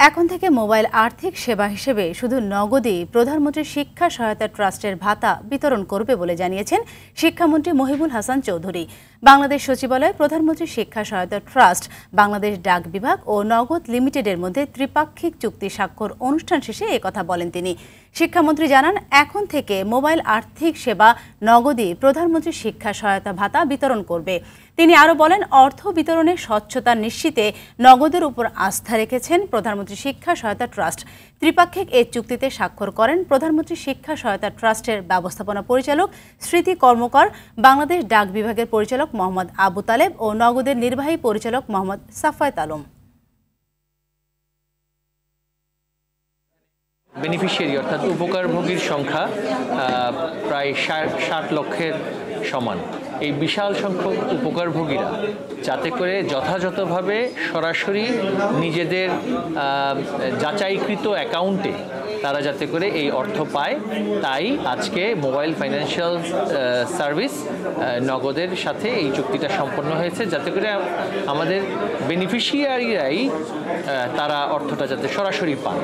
এখন থেকে মোবাইল আর্থিক সেবা হিসেবে শুধু নগদই প্রধানমন্ত্রী শিক্ষা সহায়তা ট্রাস্টের ভাতা বিতরণ করবে বলে জানিয়েছেন শিক্ষামন্ত্রী মহিবুল হাসান চৌধুরী। বাংলাদেশ সচিবালয়ে প্রধানমন্ত্রী শিক্ষা সহায়তা ট্রাস্ট, বাংলাদেশ ডাক বিভাগ ও নগদ লিমিটেডের মধ্যে ত্রিপাক্ষিক চুক্তি স্বাক্ষর অনুষ্ঠান শেষে একথা বলেন তিনি। শিক্ষামন্ত্রী জানান, এখন থেকে মোবাইল আর্থিক সেবা নগদই প্রধানমন্ত্রী শিক্ষা সহায়তা ভাতা বিতরণ করবে। তিনি আরও বলেন, অর্থ বিতরণে স্বচ্ছতা নিশ্চিতে নগদের উপর আস্থা রেখেছেন প্রধানমন্ত্রী শিক্ষা সহায়তা ট্রাস্ট। ত্রিপাক্ষিক এই চুক্তিতে স্বাক্ষর করেন প্রধানমন্ত্রী শিক্ষা সহায়তা ট্রাস্টের ব্যবস্থাপনা পরিচালক স্মৃতি কর্মকার, বাংলাদেশ ডাক বিভাগের পরিচালক মোহাম্মদ আবু তালেব ও নগদের নির্বাহী পরিচালক মোহাম্মদ সাফায়েত আলম। বেনিফিশিয়ারি অর্থাৎ উপকারভোগীর সংখ্যা প্রায় 60 লক্ষের সমান। এই বিশাল সংখ্যক উপকারভোগীরা যাতে করে যথাযথভাবে সরাসরি নিজেদের যাচাইকৃত অ্যাকাউন্টে তারা যাতে করে এই অর্থ পায়, তাই আজকে মোবাইল ফাইন্যান্সিয়াল সার্ভিস নগদের সাথে এই চুক্তিটা সম্পন্ন হয়েছে, যাতে করে আমাদের বেনিফিশিয়ারিরাই তারা অর্থটা যাতে সরাসরি পায়।